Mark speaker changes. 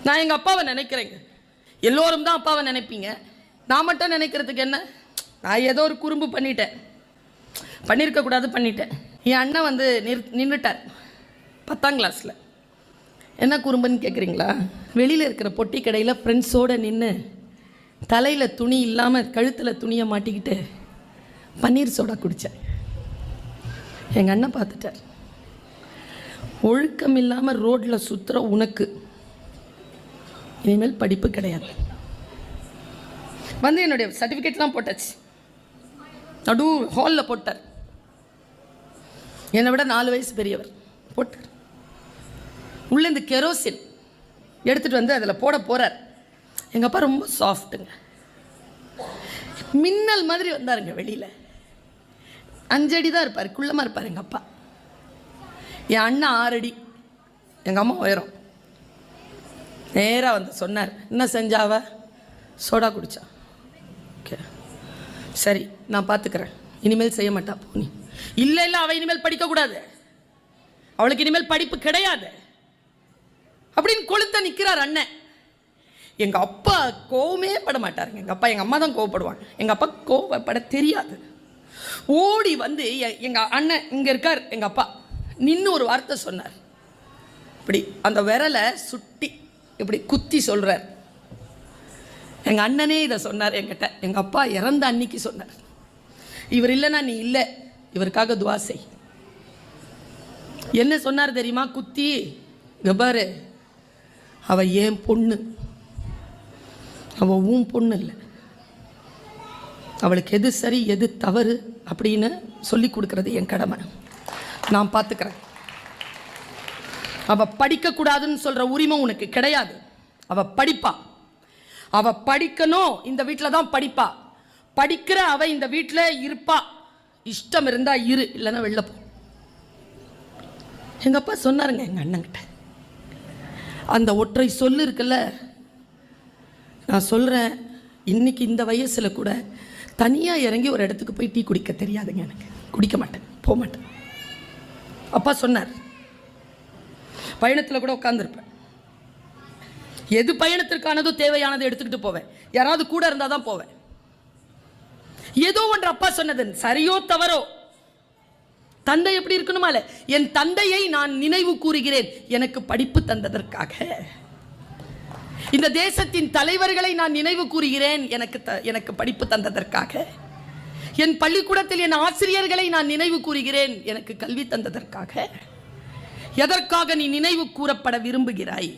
Speaker 1: நான் எங்கள் அப்பாவை நினைக்கிறேங்க. எல்லோரும் தான் அப்பாவை நினைப்பீங்க. நான் மட்டும் நினைக்கிறதுக்கு என்ன? நான் ஏதோ ஒரு குறும்பு பண்ணிட்டேன், பண்ணியிருக்கக்கூடாது பண்ணிட்டேன். என் அண்ணன் வந்து நின்றுட்டார் 10ஆம் கிளாஸில். என்ன குறும்புன்னு கேட்குறீங்களா? வெளியில் இருக்கிற பொட்டி கடையில் ஃப்ரெண்ட்ஸோடு நின்று தலையில் துணி இல்லாமல் கழுத்தில் துணியை மாட்டிக்கிட்டு பன்னீர் சோடா குடித்தேன். எங்கள் அண்ணன் பார்த்துட்டார். ஒழுக்கம் இல்லாமல் ரோட்டில் சுற்றுற உனக்கு இனிமேல் படிப்பு கிடையாது. வந்து என்னுடைய சர்டிஃபிகேட்லாம் போட்டாச்சு, நடு ஹாலில் போட்டார். என்னை விட 4 வயசு பெரியவர் போட்டார். உள்ளே இந்த கெரோசின் எடுத்துகிட்டு வந்து அதில் போட போகிறார். எங்கள் அப்பா ரொம்ப சாஃப்ட்டுங்க, மின்னல் மாதிரி வந்தாருங்க. வெளியில் 5 அடி தான் இருப்பார், குள்ளமாக இருப்பார் எங்கள் அப்பா. என் அண்ணன் 6 அடி, எங்கள் அம்மா உயரம். நேராக வந்து சொன்னார், என்ன செஞ்சாவ? சோடா குடித்தா. ஓகே சரி, நான் பார்த்துக்கிறேன், இனிமேல் செய்ய மாட்டா போ நீ. இல்லை இல்லை, அவள் இனிமேல் படிக்கக்கூடாது, அவளுக்கு இனிமேல் படிப்பு கிடையாது அப்படின்னு கொளுத்த நிற்கிறார் அண்ணன். எங்கள் அப்பா கோவமே பட மாட்டாருங்க. எங்கள் அப்பா, எங்கள் அம்மா தான் கோவப்படுவாங்க. எங்கள் அப்பா கோவப்பட தெரியாது. ஓடி வந்து எங்கள் அண்ணன் இங்கே இருக்கார், எங்கள் அப்பா நின்று ஒரு வார்த்தை சொன்னார். இப்படி அந்த விரலை சுட்டி இப்படி குத்தி சொல்கிறார். எங்கள் அண்ணனே இதை சொன்னார் என்கிட்ட. எங்கள் அப்பா இறந்த அன்னைக்கு சொன்னார், இவர் இல்லைன்னா நீ இல்லை, இவருக்காக துவா செய். என்ன சொன்னார் தெரியுமா? குத்தி, கபாரு, அவள் ஏன் பொண்ணு, அவள் உன் பொண்ணு இல்லை, அவளுக்கு எது சரி எது தவறு அப்படின்னு சொல்லி கொடுக்கறது என் கடமை, நான் பார்த்துக்கிறேன். அவள் படிக்கக்கூடாதுன்னு சொல்கிற உரிமை உனக்கு கிடையாது. அவள் படிப்பா, அவள் படிக்கணும், இந்த வீட்டில் தான் படிப்பா. படிக்கிற அவள் இந்த வீட்டில் இருப்பா, இஷ்டம் இருந்தால் இரு, இல்லைன்னா வெளில போ. எங்கள் அப்பா சொன்னாருங்க எங்கள் அண்ணங்கிட்ட. அந்த ஒற்றை சொல்லு இருக்குல்ல, நான் சொல்கிறேன், இன்னைக்கு இந்த வயசில் கூட தனியாக இறங்கி ஒரு இடத்துக்கு போய் டீ குடிக்க தெரியாதுங்க எனக்கு. குடிக்க மாட்டேன், போக மாட்டேன். அப்பா சொன்னார். பயணத்தில் கூட உட்காந்துருப்பேன், எது பயணத்திற்கானதோ தேவையானதை எடுத்துக்கிட்டு போவேன். யாராவது கூட இருந்தால் தான் போவேன். ஏதோ ஒன்று அப்பா சொன்னது சரியோ தவறோ, தந்தை எப்படி இருக்கணுமா? என் தந்தையை நான் நினைவு கூறுகிறேன், எனக்கு படிப்பு தந்ததற்காக. இந்த தேசத்தின் தலைவர்களை நான் நினைவு கூறுகிறேன், எனக்கு படிப்பு தந்ததற்காக. என் பள்ளிக்கூடத்தில் என் ஆசிரியர்களை நான் நினைவு கூறுகிறேன், எனக்கு கல்வி தந்ததற்காக. எதற்காக நீ நினைவு கூறப்பட விரும்புகிறாய்?